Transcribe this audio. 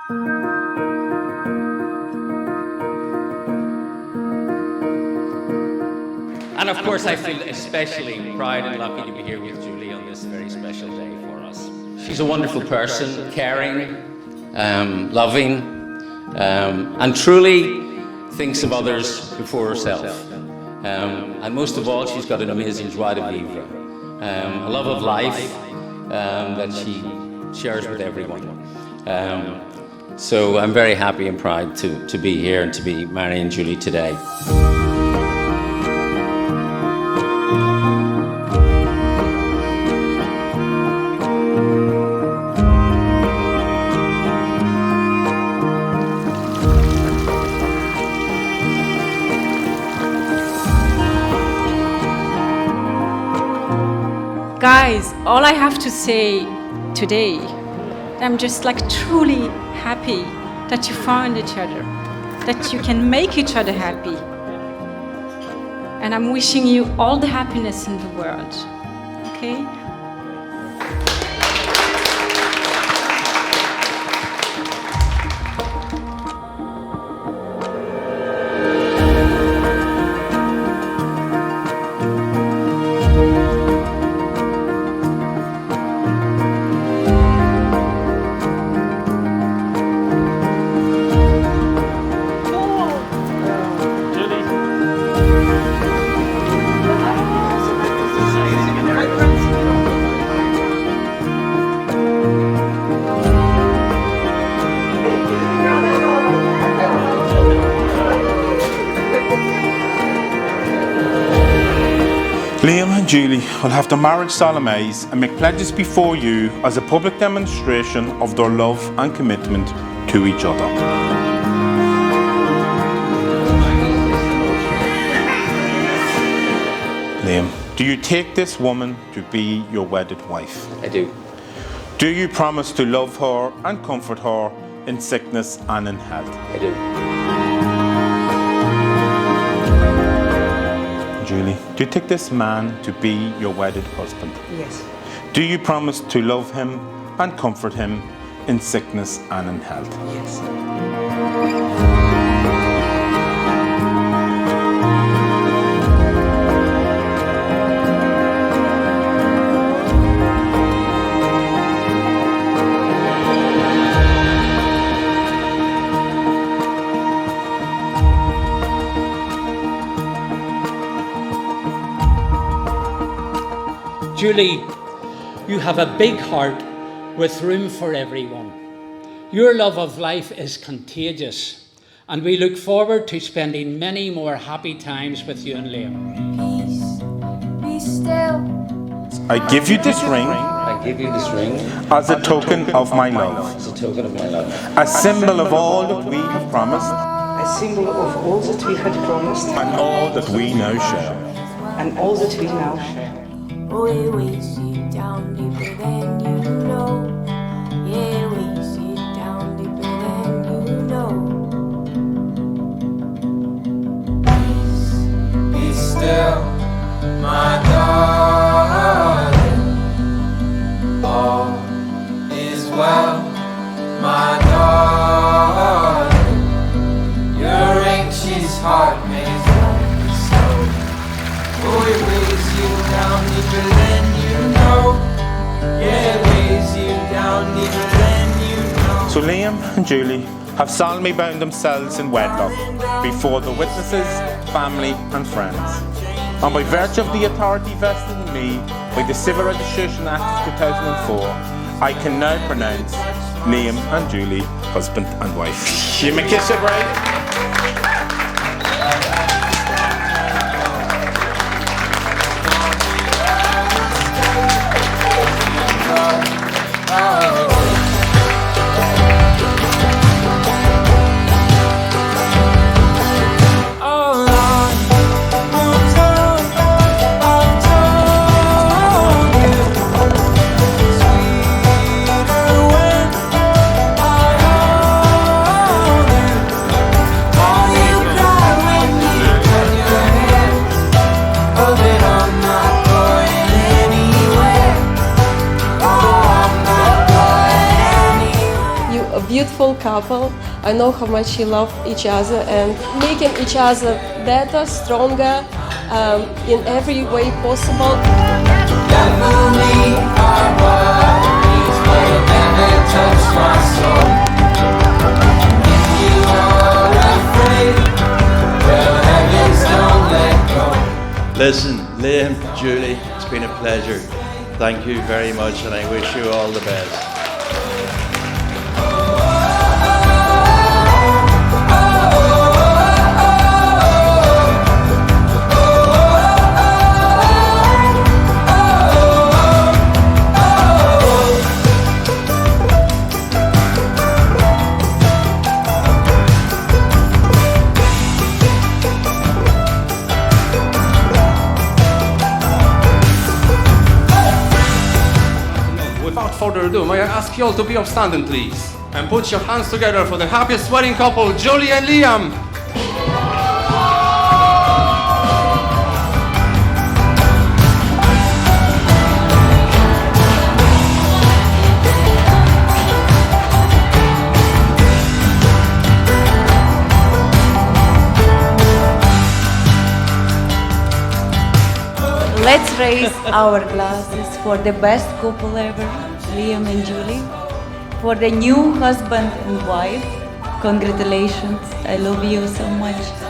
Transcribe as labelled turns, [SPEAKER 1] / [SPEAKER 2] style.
[SPEAKER 1] And of course, I feel especially proud and lucky to be here with Julie on this very special day for us. She's a wonderful person, caring, loving, and truly thinks of others before herself. And most of all, she's got an amazing joie de vivre, a love of life that she shares with everyone. So I'm very happy and proud to be here and to be marrying Julie today.
[SPEAKER 2] Guys, all I have to say today, I'm just like truly happy that you found each other, that you can make each other happy. And I'm wishing you all the happiness in the world, okay?
[SPEAKER 3] Liam and Julie will have their marriage solemnize and make pledges before you as a public demonstration of their love and commitment to each other. Liam, do you take this woman to be your wedded wife?
[SPEAKER 1] I do.
[SPEAKER 3] Do you promise to love her and comfort her in sickness and in health?
[SPEAKER 1] I do.
[SPEAKER 3] Julie, do you take this man to be your wedded husband?
[SPEAKER 4] Yes.
[SPEAKER 3] Do you promise to love him and comfort him in sickness and in health?
[SPEAKER 4] Yes.
[SPEAKER 5] Julie, you have a big heart with room for everyone. Your love of life is contagious, and we look forward to spending many more happy times with you and Liam.
[SPEAKER 6] Peace, be still.
[SPEAKER 3] I give you this ring
[SPEAKER 1] I give you this ring
[SPEAKER 3] as a token of my love,
[SPEAKER 1] as a token of my love,
[SPEAKER 3] a symbol of all that we have promised
[SPEAKER 4] A symbol of all that we had promised
[SPEAKER 3] and all that we now share.
[SPEAKER 4] and all that we now share.
[SPEAKER 6] Oh, it weighs you down deeper than you know. Yeah, it weighs you down deeper than you know. Peace,
[SPEAKER 7] Be still, my darling. All is well, my darling. Your anxious heart may slow. Oh, it weighs you down deeper than you know. Yeah, it weighs you down deeper than you know.
[SPEAKER 3] So Liam and Julie have solemnly bound themselves in wedlock before the witnesses, family and friends. And by virtue of the authority vested in me by the Civil Registration Act of 2004, I can now pronounce Liam and Julie husband and wife. You may kiss your bride.
[SPEAKER 8] beautiful couple. I know how much you love each other and making each other better, stronger, in every way possible.
[SPEAKER 9] Listen, Liam, Julie, it's been a pleasure. Thank you very much, and I wish you all the best.
[SPEAKER 10] Without further ado, may I ask you all to be upstanding, please, and put your hands together for the happiest wedding couple, Julie and Liam.
[SPEAKER 11] Let's raise our glasses for the best couple ever, Liam and Julie. For the new husband and wife, congratulations, I love you so much.